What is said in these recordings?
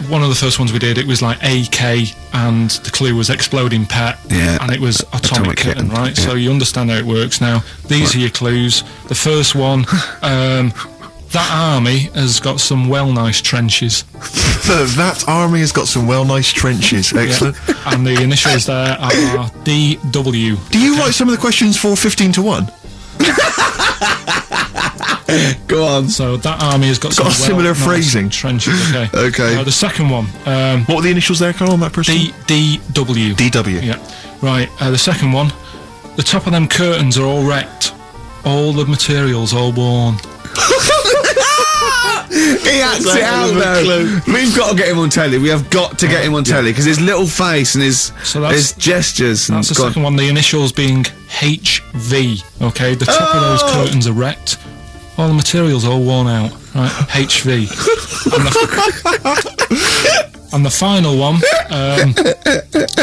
one of the first ones we did, it was like AK, and the clue was exploding pet, and it was atomic kitten, right? Yeah. So you understand how it works now. These are your clues. The first one, that army has got some nice trenches. That army has got some nice trenches. Excellent. Yeah. And the initials there are DW. Do you write some of the questions for 15 to 1? Go on. So that army has got some similar phrasing. Trenches. Okay. Okay. The second one. What were the initials there, Carl, on that person? DW. DW. Yeah. Right. The second one. The top of them curtains are all wrecked. All the materials all worn. He acts it out though. We've got to get him on telly. We have got to get him on telly because his little face and his gestures. That's the second one. The initials being HV. Okay, the top of those curtains are wrecked. All the materials all worn out. Right, HV. And the final one.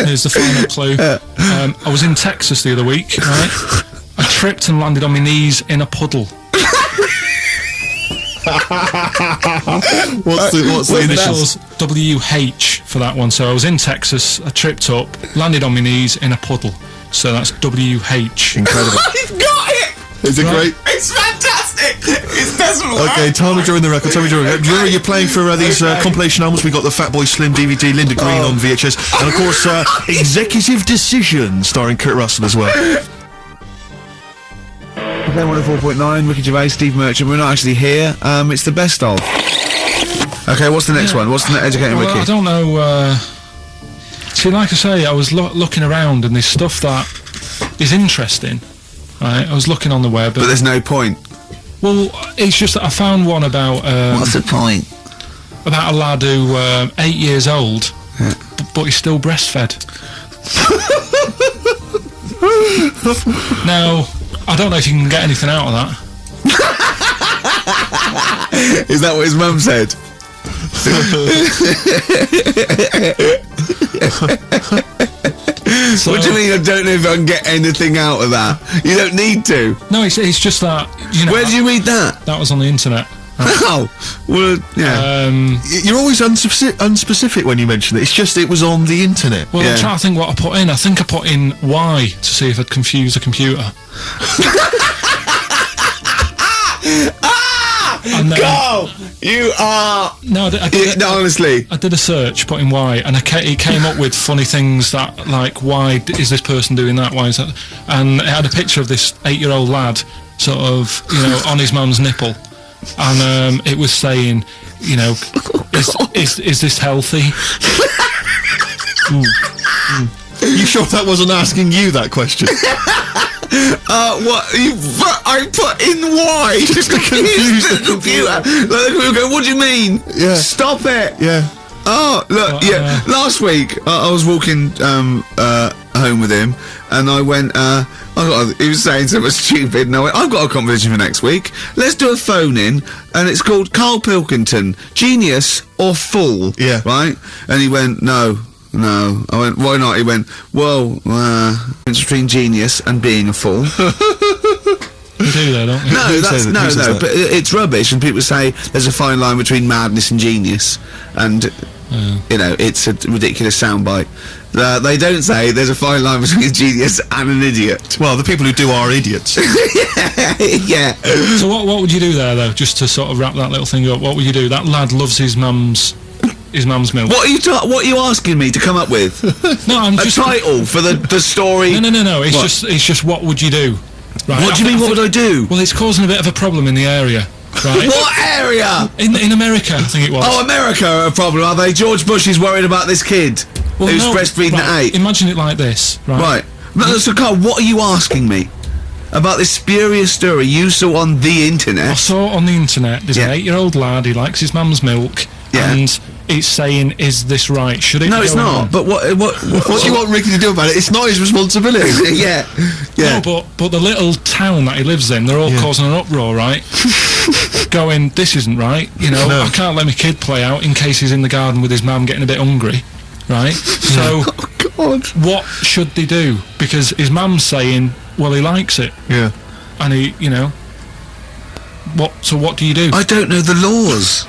Here's the final clue. I was in Texas the other week. Right, I tripped and landed on my knees in a puddle. What's the initials? WH for that one. So I was in Texas, I tripped up, landed on my knees in a puddle. So that's WH. Incredible. I've got it! Is it great? It's fantastic! It doesn't work! Okay, time during the record, Do you remember you're playing for these compilation albums? We got the Fatboy Slim DVD, Linda Green on VHS, and of course, Executive Decision, starring Kurt Russell as well. Okay, 104.9, Ricky Gervais, Steve Merchant. We're not actually here. It's the best of. Okay, what's the next one? What's the Educating Ricky? I don't know. See, like I say, I was looking around and there's stuff that is interesting. Right, I was looking on the web. But there's no point. Well, it's just that I found one about... what's the point? About a lad who, 8 years old, but he's still breastfed. Now... I don't know if you can get anything out of that. Is that what his mum said? What do you mean I don't know if I can get anything out of that? You don't need to. No, it's just that, you know... Where did you read that? That was on the internet. Oh, well, yeah. You're always unspecific when you mention it. It's just it was on the internet. Well, I'm trying to think what I put in. I think I put in Y to see if I'd confuse a computer. Go! You are... No, I did honestly. I did a search, put in Y, and it came up with funny things that, like, why is this person doing that? Why is that? And it had a picture of this 8-year-old lad, sort of, on his mum's nipple. And it was saying, is this healthy? You sure that wasn't asking you that question? What? I put in Y just to confuse the computer. Like, go, what do you mean? Yeah. Stop it. Yeah. Oh, look, last week I was walking home with him and I went, he was saying something stupid and I went, I've got a competition for next week. Let's do a phone in and it's called Carl Pilkington, Genius or Fool. Yeah. Right? And he went, No. I went, why not? He went, well, it's between genius and being a fool. You do that, don't you? No, but it's rubbish and people say there's a fine line between madness and genius and, it's a ridiculous soundbite. They don't say there's a fine line between a genius and an idiot. Well, the people who do are idiots. Yeah. So what would you do there, though, just to sort of wrap that little thing up? What would you do? That lad loves his mum's milk. What are you asking me to come up with? No, I'm just... A title for the story? No. It's just what would you do? Right? What do you mean, what would I do? Well, it's causing a bit of a problem in the area. Right? What area? In America, I think it was. Oh, America are a problem, are they? George Bush is worried about this kid who's breastfeeding at 8. Imagine it like this, right? Right. So, Carl, what are you asking me? About this spurious story you saw on the internet? I saw it on the internet. There's an 8-year-old lad, he likes his mum's milk, and it's saying, is this right? Should it No, go it's not. on? But what do you want Ricky to do about it? It's not his responsibility. Yeah. No, but the little town that he lives in, they're all causing an uproar, right? Going, this isn't right. I can't let my kid play out in case he's in the garden with his mum getting a bit hungry, right? So, what should they do? Because his mum's saying, well, he likes it. Yeah. And he, So what do you do? I don't know the laws.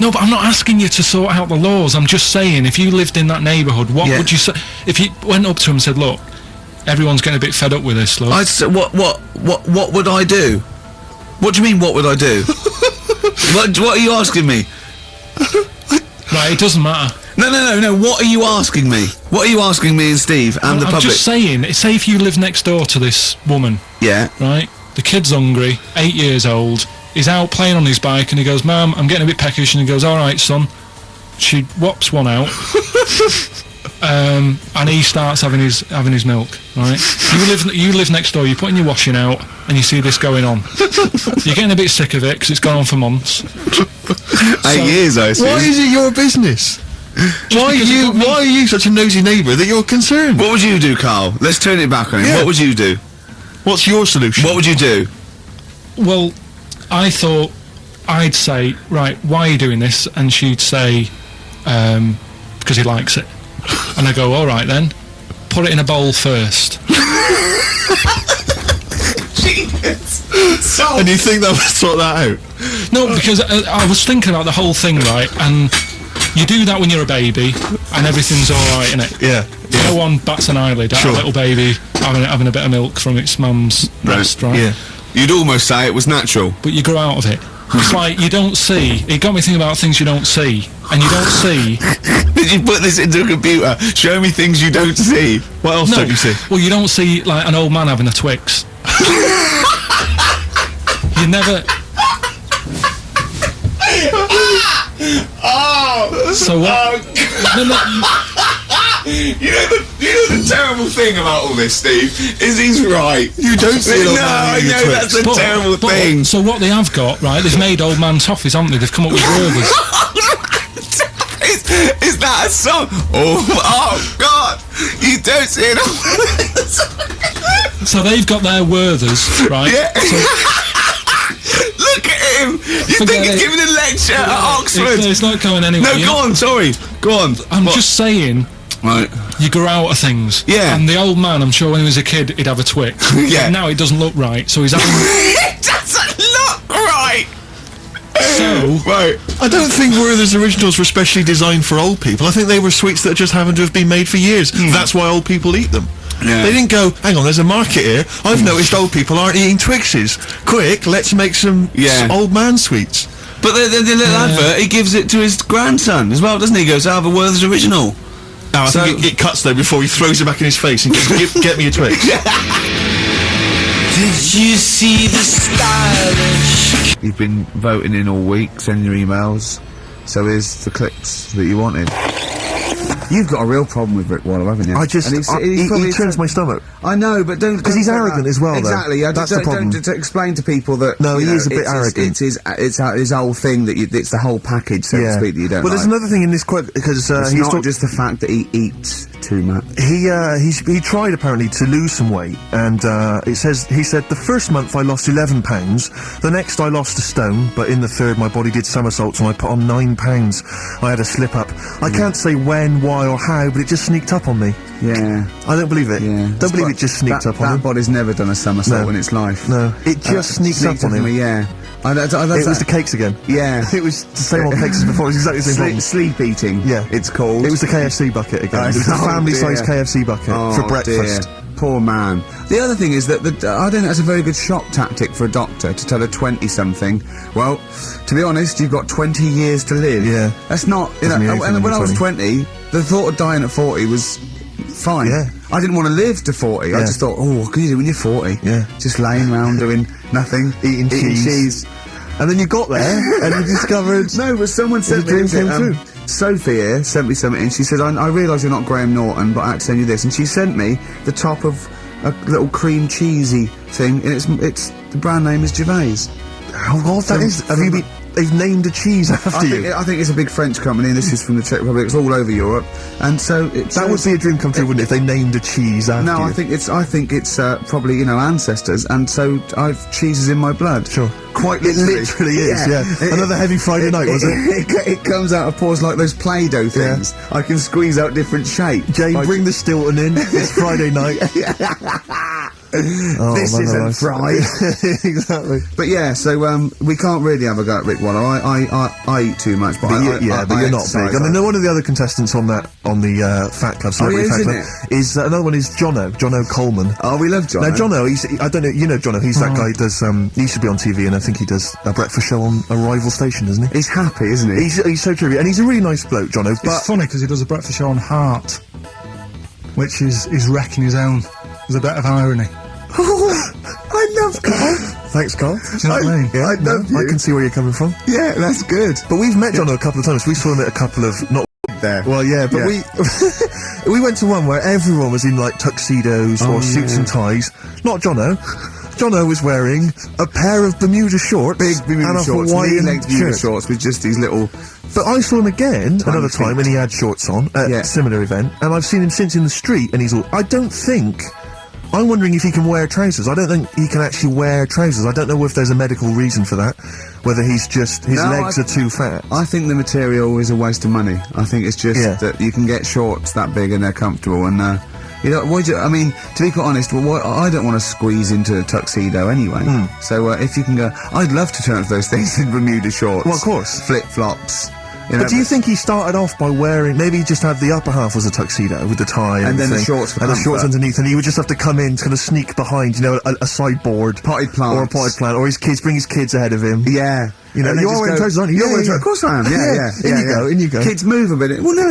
No, but I'm not asking you to sort out the laws. I'm just saying, if you lived in that neighbourhood, what would you say? If you went up to him and said, look, everyone's getting a bit fed up with this, look. I'd say, what would I do? What do you mean, what would I do? what are you asking me? Right, it doesn't matter. No, what are you asking me? What are you asking me and Steve and the I'm public? just saying, say if you live next door to this woman, Yeah. right, the kid's hungry, 8 years old, he's out playing on his bike and he goes, Mum, I'm getting a bit peckish, and he goes, alright son. She whops one out. And he starts having his milk, right? You live next door, you're putting your washing out and you see this going on. You're getting a bit sick of it because it's gone on for months. 8 years, I assume. Why is it your business? Why are you such a nosy neighbour that you're concerned? What would you do, Carl? Let's turn it back on him. Yeah. What would you do? What's your solution? What would you do? Well, I thought I'd say, right, why are you doing this? And she'd say, because he likes it. And I go, all right then, put it in a bowl first. And you think that would sort that out? No, because I was thinking about the whole thing, right? And you do that when you're a baby, and everything's all right, innit? Yeah. No one bats an eyelid at a little baby having a bit of milk from its mum's breast, right? Yeah. You'd almost say it was natural. But you grow out of it. It's like you don't see. It got me thinking about things you don't see, and you don't see. Did you put this into a computer? Show me things you don't see. What else don't you see? Well, you don't see like an old man having a Twix. You never. So what? You know the terrible thing about all this, Steve, is he's right. You don't see it on I know, that's the terrible thing. So what they have got, right, they've made old man toffees, haven't they? They've come up with Werther's. Is that a song? Oh God! You don't see it. So they've got their Werther's, right? Yeah. So, look at him! You think Forget he's it. giving a lecture at Oxford? it's not going anywhere. No, you go know? on, sorry. Go on. I'm just saying, Right. you grow out of things. Yeah. And the old man, I'm sure when he was a kid, he'd have a Twix. Yeah. And now it doesn't look right, so he's having... It doesn't look right! So... Right. I don't think Werther's originals were specially designed for old people. I think they were sweets that just happened to have been made for years. That's why old people eat them. Yeah. They didn't go, hang on, there's a market here. I've noticed old people aren't eating Twixes. Quick, let's make some old man sweets. But the little advert, he gives it to his grandson as well, doesn't he? He goes, I have a Werther's original. No, I think it cuts though before he throws it back in his face and goes, get me a Twix. Did you see the stylish? You've been voting in all week, sending your emails. So here's the clips that you wanted. You've got a real problem with Rick Wallow, haven't you? He turns my stomach. I know, but don't... Because he's arrogant as well, though. Exactly, yeah. That's the problem. Don't explain to people that... No, he you know, is a bit It's arrogant. his whole thing, that it's the whole package, so to speak, that you don't Well, there's like. another thing in this quote, because It's he's not just the fact that he eats too much. he tried apparently to lose some weight, and he said the first month I lost 11 pounds, the next I lost a stone, but in the third my body did somersaults and I put on 9 pounds. I had a slip up. I can't say when, why, or how, but it just sneaked up on me. Yeah. I don't believe it. Yeah. Don't believe it just sneaked up on That him. body's never done a somersault in its life. No, it just sneaked up on him. Me, yeah. It was the cakes again. Yeah. It was the same old cakes as before. It was exactly the same problem. Sleep eating. Yeah. It's called. It was the KFC bucket again. It was the Oh, family-sized dear. KFC bucket for breakfast. Dear. Poor man. The other thing is that I don't think that's a very good shock tactic for a doctor to tell a 20-something, well, to be honest, you've got 20 years to live. Yeah. That's not, you Doesn't mean know, anything and when I was 20. 20, the thought of dying at 40 was fine. Yeah. I didn't want to live to 40. I Yeah. just thought, oh, what can you do when you're 40? Yeah. Just laying around doing nothing. Eating cheese. And then you got there and you discovered... No, but someone sent me... dream came true. Sophie here sent me something, and she said, I realise you're not Graham Norton, but I had to send you this. And she sent me the top of a little cream cheesy thing, and it's the brand name is Gervais. Oh, God, that is... They've named a cheese after you. I think it's a big French company, and this is from the Czech Republic. It's all over Europe, and so That would be a dream come true, wouldn't it, if they named a cheese after you? No, I think it's probably, you know, ancestors, and so cheese is in my blood. Sure. Quite It literally is, yeah. Another heavy Friday night, was it? It comes out of pores like those Play-Doh things. I can squeeze out different shapes. Jane, bring the Stilton in. It's Friday night. This man isn't alive. fried. Exactly. But yeah, so we can't really have a go at Rick Waller. I eat too much, but But I you're not exercise. big. I mean, one of the other contestants on the Fat Club, Celebrity is, Fat isn't Club, is another one is Jono Coleman. Oh, we love John. Now, Jono, I don't know, you know Jono, he's that guy who does, he used to be on TV, and I think he does a breakfast show on a rival station, doesn't he? He's happy, isn't he? He's so trivia, and he's a really nice bloke, Jono, It's but... funny because he does a breakfast show on Heart, which is wrecking his own. There's a bit of irony. I love Carl. Thanks, Carl. Do you know what I mean? Yeah, I love you. I can see where you're coming from. Yeah, that's good. But we've met Jono a couple of times. We saw him at a couple of... not There. Well, yeah, but Yeah. we went to one where everyone was in, like, tuxedos or suits and ties. Not Jono. Jono was wearing a pair of Bermuda shorts Big Bermuda and a shorts, Hawaiian knee-length Bermuda shirt. shorts with just these little... But I saw him again another feet. time, and he had shorts on at Yeah. a similar event, and I've seen him since in the street, and he's all... I don't think... I'm wondering if he can wear trousers. I don't think he can actually wear trousers. I don't know if there's a medical reason for that, whether he's just... his No, legs are too fat. I think the material is a waste of money. I think it's just Yeah. that you can get shorts that big and they're comfortable, and you know, I mean, to be quite honest, I don't want to squeeze into a tuxedo anyway. So if you can go, I'd love to turn up those things in Bermuda shorts. Well, of course. Flip flops. You know, But do you think he started off by wearing... maybe he just had the upper half was a tuxedo with the tie And then the everything, shorts for and the comfort. shorts underneath, and he would just have to come in to kind of sneak behind, you know, a sideboard. Potted plants. Or a potted plant, or his kids, bring his kids ahead of him. Yeah. You know, And they you are just wearing go, trousers, aren't you? You're Yeah, wearing yeah. trousers. Of course I am. Yeah. In you go. Kids move a bit. Well, no.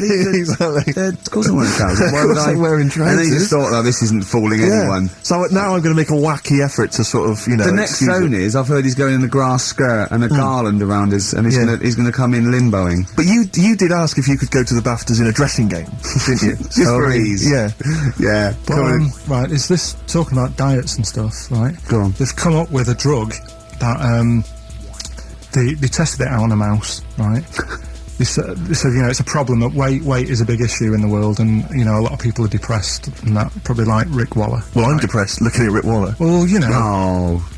Exactly. Of course I'm wearing trousers. Why would course I? I'm wearing And then he trousers. just thought, oh, this isn't fooling anyone. So now I'm going to make a wacky effort to sort of, you know... The next excuse zone it. is, I've heard he's going in a grass skirt and a garland around his, and he's gonna come in limboing. But you did ask if you could go to the BAFTAs in a dressing game, didn't you? Just for ease. Yeah. Yeah. But, Come on. right, is this talking about diets and stuff, right? Go on. They've come up with a drug that, they tested it out on a mouse, right? They said, you know, it's a problem that weight is a big issue in the world, and, you know, a lot of people are depressed, and that, probably like Rick Waller. Well, I'm depressed looking at Rick Waller. Well, you know, Oh.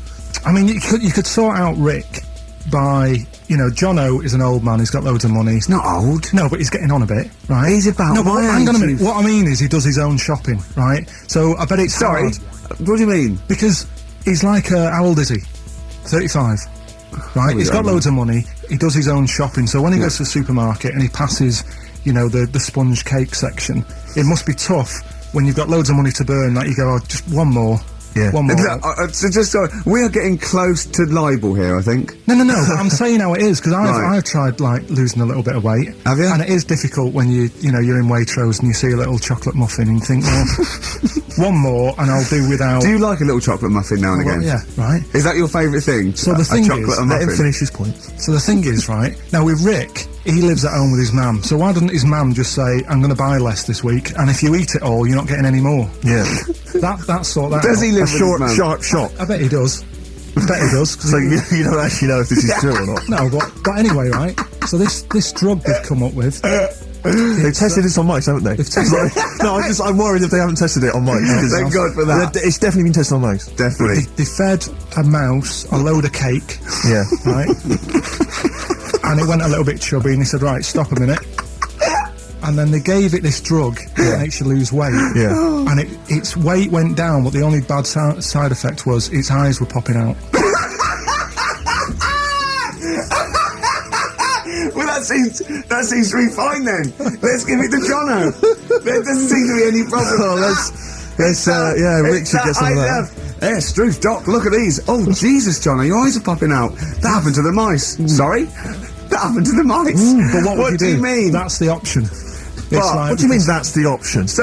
I mean, you could sort out Rick by, you know, Jono is an old man, he's got loads of money. He's not old. No, but he's getting on a bit, right? He's about No, but my hang on a age, minute. you- What I mean is he does his own shopping, right? So I bet it's Sorry. hard, What do you mean? because he's like, how old is he? 35. Right? He's got yeah, loads of money. He does his own shopping. So when he goes to the supermarket and he passes, you know, the sponge cake section, it must be tough when you've got loads of money to burn. Like you go, oh, just one more. Yeah. One more. So just sorry, we are getting close to libel here, I think. No. But I'm saying how it is because Right. I've tried like losing a little bit of weight. Have you? And it is difficult when you're in Waitrose and you see a little chocolate muffin and you think, well, one more and I'll do without. Do you like a little chocolate muffin now and Well, again? yeah, right. Is that your favourite thing? So the A thing chocolate is, and Let him muffin? finish his point. So the thing is, right, now with Rick, he lives at home with his mum, so why doesn't his mum just say, I'm going to buy less this week, and if you eat it all, you're not getting any more? Yeah. That's sort that Does out. he live A with his short, mum? sharp shot. I bet he does. I bet he does. 'cause So he- you don't actually know if this is true or not. no, but anyway, right, so this drug they've come up with, They've tested this on mice, haven't they? They've tested No, I'm worried if they haven't tested it on mice. because Thank God for that. It's definitely been tested on mice. Definitely. they fed a mouse a load of cake, Yeah. right, and it went a little bit chubby, and he said, right, stop a minute. And then they gave it this drug that makes you lose weight. Yeah. And its weight went down, but the only bad side effect was its eyes were popping out. Well, that seems to be fine then. Let's give it to Jono. There doesn't seem to be any problem. Oh, yeah, Rick should get some of that. Yeah, Struth, Doc, look at these. Oh, Jesus, Jono, your eyes are popping out. That happened to the mice. Sorry? That happened to the mice. But what would do you mean? That's the option. What do you mean that's the option? So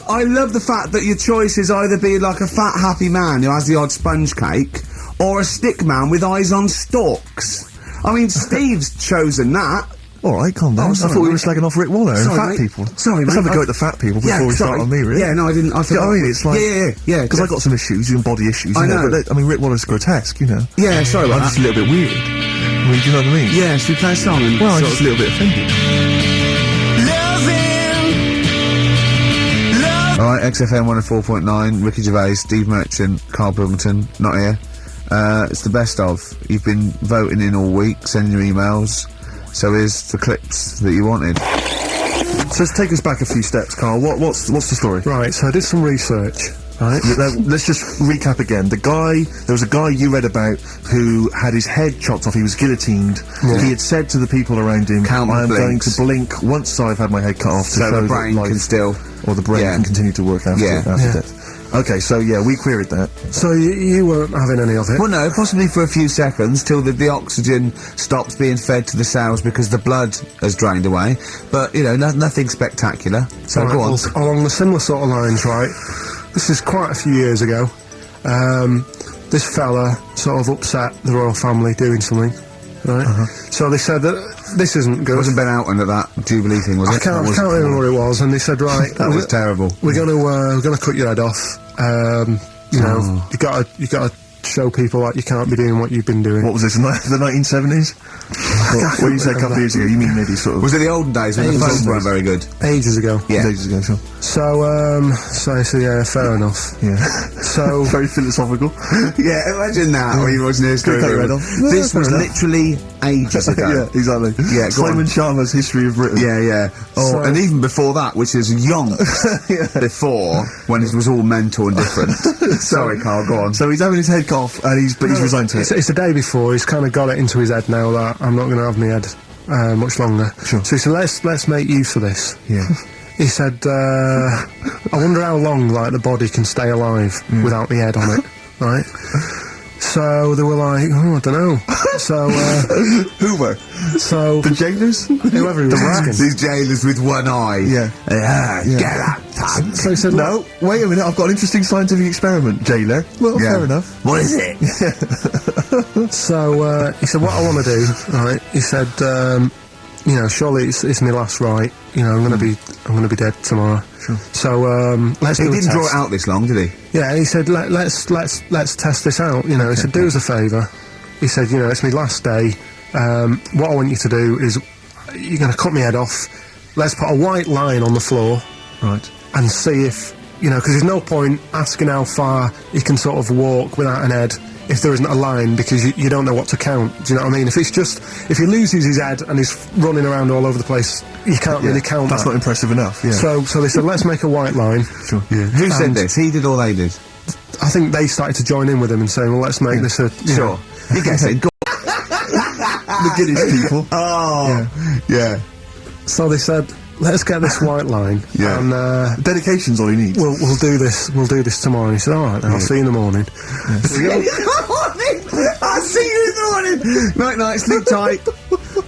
I love the fact that your choice is either be like a fat, happy man who has the odd sponge cake, or a stick man with eyes on stalks. I mean, Steve's chosen that. All right, calm down. Oh, I sorry, thought we were mate. slagging off Rick Waller and Sorry, fat mate. people. Sorry, Let's mate. have a go at the fat people before we start sorry. on me, really. Yeah, no, I didn't. I Yeah, forgot. I mean, it's like... Yeah. Because I got some issues, even body issues. I you know. But I mean, Rick Waller's grotesque, you know. Yeah, sorry I'm about just a that. little bit weird. I mean, do you know what I mean? Yeah, should we play a song? And Well, I'm sort just a little bit offended. All right, XFM 104.9, Ricky Gervais, Steve Merchant, Carl Pilkington, not here. It's the best of. You've been voting in all week, sending your emails. So here's the clips that you wanted. So let's take us back a few steps, Carl. What's the story? Right, so I did some research, Right. Let's just recap again. There was a guy you read about who had his head chopped off. He was guillotined. Yeah. He had said to the people around him, Count I am going blinks. to blink once I've had my head cut off to So show the brain that life, can still... or the brain Yeah. can continue to work after, Yeah. after death. Okay, so yeah, we queried that. So you weren't having any of it? Well, no, possibly for a few seconds till the oxygen stops being fed to the cells because the blood has drained away. But, you know, nothing spectacular. So Right, go on. well, along the similar sort of lines, right? This is quite a few years ago. This fella sort of upset the royal family doing something, right? So they said that this isn't It good. wasn't Ben Alton at that Jubilee thing, was I it? can't remember what it was, and they said, right, That was terrible. we're gonna cut your head off. You know, you gotta show people that you can't be doing what you've been doing. What was this, the 1970s? What you said a couple of years ago, you mean maybe sort of... Was it the olden days when the Ages phones ago. weren't very good? Ages ago. Yeah. Ages ago, sure. So yeah, fair enough. Yeah. So Very philosophical. Yeah, imagine that when you watch the history. Cut your head off. This Fair was enough. literally ages ago. Yeah, exactly. Yeah, go on. Simon Sharma's History of Britain. Yeah, yeah. Oh, So- and even before that, which is yonks before, when it was all mental and different. Sorry, Carl, go on. So he's having his head cut off, and he's resigned to it. it's the day before. He's kind of got it into his head now that I'm not going to have my head much longer. Sure. So he said, let's make use of this. Yeah. He said, I wonder how long like the body can stay alive without the head on it, right? So they were like, oh, I don't know. So Who were? so The jailers? whoever he was asking. These jailers with one eye. Yeah. Get up, son. So he said, No, wait a minute, I've got an interesting scientific experiment, jailer. Well, Yeah. fair enough. What is it? So he said, what I want to do, right? He said, you know, surely it's my last right. You know, I'm gonna be dead tomorrow. Sure. So let's He do a didn't draw test. it out this long, did he? Yeah, he said, let's test this out. You know, he said, do us a favour. He said, you know, it's my last day. What I want you to do is, you're going to cut my head off. Let's put a white line on the floor Right. and see if, you know, because there's no point asking how far he can sort of walk without an head if there isn't a line, because you don't know what to count. Do you know what I mean? If he loses his head and he's running around all over the place, you can't really count That's that. not impressive enough, yeah. So they said, let's make a white line. Sure. Yeah. Who said And- this? He did or they did? I think they started to join in with him and saying, well, let's make this a... you know. He gets it. Go The Guinness people. Oh, yeah. So they said, let's get this white line, Yeah. and Dedication's all he needs. we'll do this tomorrow. And he said, all right, then, I'll see you in the morning. I'll see you in the morning. Night, night, sleep tight.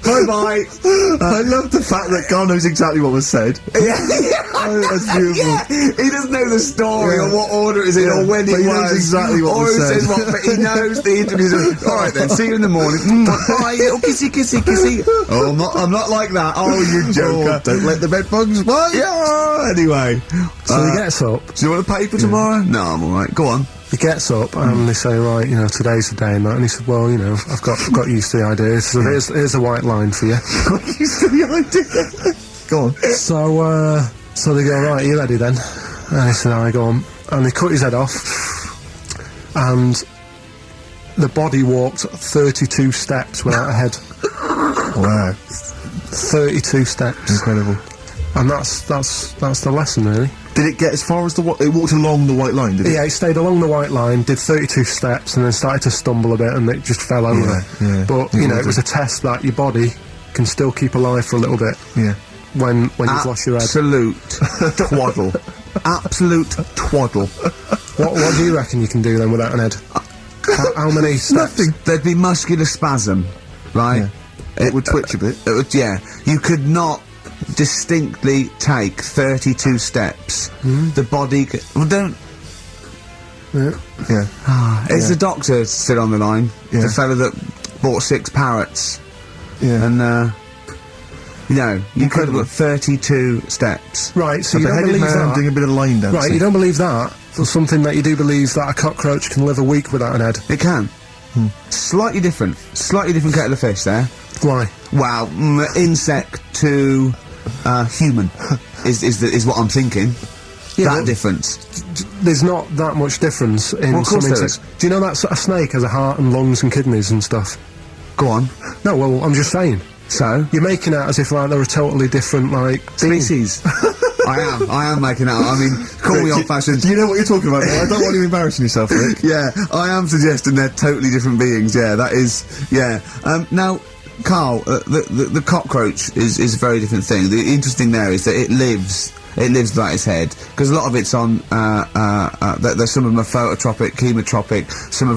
Bye-bye. I love the fact that God knows exactly what was said. Yeah. Oh, that's beautiful. Yeah. He doesn't know the story Yeah. or what order it is in Yeah. or when But it he was. knows exactly what or was who said. says what, but he knows the interviews. All right then, see you in the morning. Bye, little kissy, kissy, kissy. Oh, I'm not like that. Oh, you joker. Don't let the bed bugs bite. Yeah. Anyway, So he gets up, do you want a paper tomorrow? No, I'm all right. Go on. he gets up, and they say, right, you know, today's the day and that. And he said, well, you know, I've got used to the idea. So here's a white line for you. Used to the idea. Go on. So they go, right, are you ready then? And he said, I go on. And they cut his head off, and the body walked 32 steps without a head. Wow. 32 steps. Incredible. And that's the lesson, really. Did it get as far as it walked along the white line, did it? Yeah, it stayed along the white line, did 32 steps, and then started to stumble a bit, and it just fell over. yeah. But, you know, it was a test that your body can still keep alive for a little bit Yeah. when you've lost your head. Absolute twaddle. Absolute twaddle. What do you reckon you can do then without an head? How many steps? Nothing. There'd be muscular spasm, right? It would twitch a bit. It would, yeah. You could not distinctly take 32 steps. The body... Well, don't... Yeah. Yeah. Is the doctor still on the line? Yeah. The fella that bought 6 parrots. Yeah. And, you know, you could Incredible. have 32 steps. Right, so A you don't beheaded believe man that? doing a bit of line dancing. Right, you don't believe that? There's something that you do believe that a cockroach can live a week without an head. It can. Slightly different. Slightly different kettle of fish there. Why? Wow, insect to human is what I'm thinking. Yeah, that but- difference. There's not that much difference in Well, of some course there insects. Do you know that a snake has a heart and lungs and kidneys and stuff? Go on. No, well, I'm just saying. So, You're making out as if like they're a totally different, like, being. species. I am making that up. I mean, call me old-fashioned. Do you know what you're talking about? I don't want you embarrassing yourself, Rick. Yeah, I am suggesting they're totally different beings. Yeah, that is. Yeah. Now, Carl, the cockroach is a very different thing. The interesting there is that it lives without its head, because a lot of it's on. There's some of them are phototropic, chemotropic. Some of them